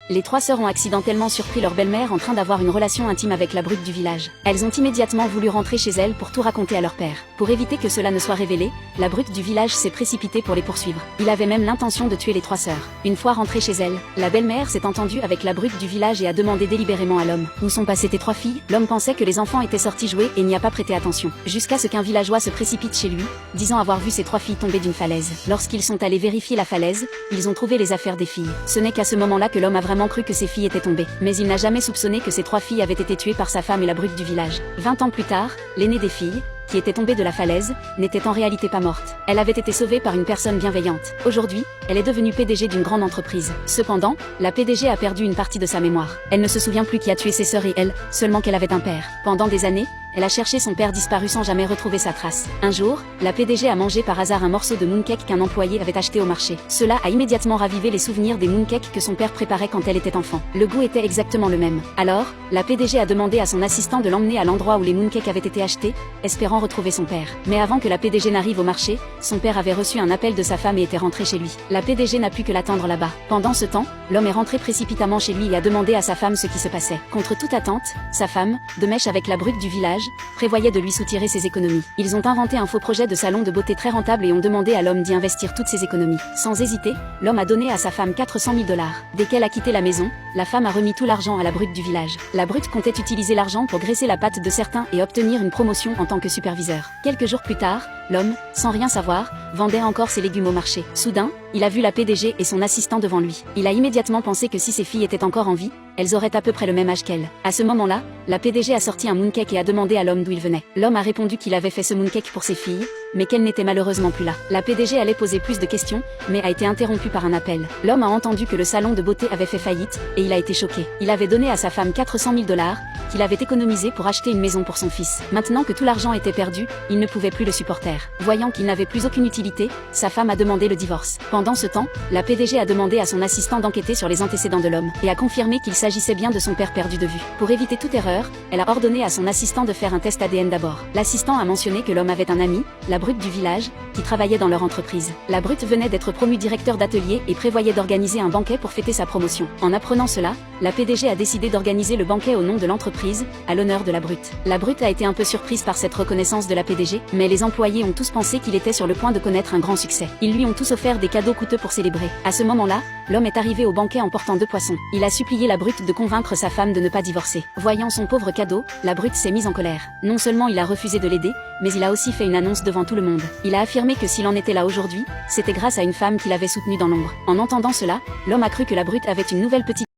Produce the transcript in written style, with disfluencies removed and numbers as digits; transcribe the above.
les trois sœurs ont accidentellement surpris leur belle-mère en train d'avoir une relation intime avec la brute du village. Elles ont immédiatement voulu rentrer chez elles pour tout raconter à leur père. Pour éviter que cela ne soit révélé, la brute du village s'est précipitée pour les poursuivre. Il avait même l'intention de tuer les trois sœurs. Une fois rentrée chez elle, la belle-mère s'est entendue avec la brute du village et a demandé délibérément à l'homme: où sont passées tes trois filles? L'homme pensait que les enfants étaient sortis jouer et n'y a pas prêté attention. Jusqu'à ce qu'un villageois se précipite chez lui, disant avoir vu ses trois filles tomber d'une falaise. Lorsqu'ils sont allés vérifier la falaise, ils ont trouvé les affaires des filles. Ce n'est qu'à ce moment-là que l'homme a vraiment cru que ses filles étaient tombées. Mais il n'a jamais soupçonné que ses trois filles avaient été tuées par sa femme et la brute du village. 20 ans plus tard, l'aînée des filles, qui était tombée de la falaise, n'était en réalité pas morte. Elle avait été sauvée par une personne bienveillante. Aujourd'hui, elle est devenue PDG d'une grande entreprise. Cependant, la PDG a perdu une partie de sa mémoire. Elle ne se souvient plus qui a tué ses sœurs et elle, seulement qu'elle avait un père. Pendant des années, elle a cherché son père disparu sans jamais retrouver sa trace. Un jour, la PDG a mangé par hasard un morceau de mooncake qu'un employé avait acheté au marché. Cela a immédiatement ravivé les souvenirs des mooncakes que son père préparait quand elle était enfant. Le goût était exactement le même. Alors, la PDG a demandé à son assistant de l'emmener à l'endroit où les mooncakes avaient été achetés, espérant retrouver son père. Mais avant que la PDG n'arrive au marché, son père avait reçu un appel de sa femme et était rentré chez lui. La PDG n'a pu que l'attendre là-bas. Pendant ce temps, l'homme est rentré précipitamment chez lui et a demandé à sa femme ce qui se passait. Contre toute attente, sa femme, de mèche avec la brute du village, prévoyait de lui soutirer ses économies. Ils ont inventé un faux projet de salon de beauté très rentable et ont demandé à l'homme d'y investir toutes ses économies. Sans hésiter, l'homme a donné à sa femme 400 000 $. Dès qu'elle a quitté la maison, la femme a remis tout l'argent à la brute du village. La brute comptait utiliser l'argent pour graisser la patte de certains et obtenir une promotion en tant que superviseur. Quelques jours plus tard, l'homme, sans rien savoir, vendait encore ses légumes au marché. Soudain, il a vu la PDG et son assistant devant lui. Il a immédiatement pensé que si ses filles étaient encore en vie, elles auraient à peu près le même âge qu'elle. À ce moment-là, la PDG a sorti un mooncake et a demandé à l'homme d'où il venait. L'homme a répondu qu'il avait fait ce mooncake pour ses filles, mais qu'elle n'était malheureusement plus là. La PDG allait poser plus de questions, mais a été interrompue par un appel. L'homme a entendu que le salon de beauté avait fait faillite, et il a été choqué. Il avait donné à sa femme 400 000 $, qu'il avait économisé pour acheter une maison pour son fils. Maintenant que tout l'argent était perdu, il ne pouvait plus le supporter. Voyant qu'il n'avait plus aucune utilité, sa femme a demandé le divorce. Pendant ce temps, la PDG a demandé à son assistant d'enquêter sur les antécédents de l'homme, et a confirmé qu'il s'agissait bien de son père perdu de vue. Pour éviter toute erreur, elle a ordonné à son assistant de faire un test ADN d'abord. L'assistant a mentionné que l'homme avait un ami, la brute du village, qui travaillait dans leur entreprise. La brute venait d'être promue directeur d'atelier et prévoyait d'organiser un banquet pour fêter sa promotion. En apprenant cela, la PDG a décidé d'organiser le banquet au nom de l'entreprise, à l'honneur de la brute. La brute a été un peu surprise par cette reconnaissance de la PDG, mais les employés ont tous pensé qu'il était sur le point de connaître un grand succès. Ils lui ont tous offert des cadeaux coûteux pour célébrer. À ce moment-là, l'homme est arrivé au banquet en portant 2 poissons. Il a supplié la brute de convaincre sa femme de ne pas divorcer. Voyant son pauvre cadeau, la brute s'est mise en colère. Non seulement il a refusé de l'aider, mais il a aussi fait une annonce devant tout le monde. Il a affirmé que s'il en était là aujourd'hui, c'était grâce à une femme qu'il avait soutenue dans l'ombre. En entendant cela, l'homme a cru que la brute avait une nouvelle petite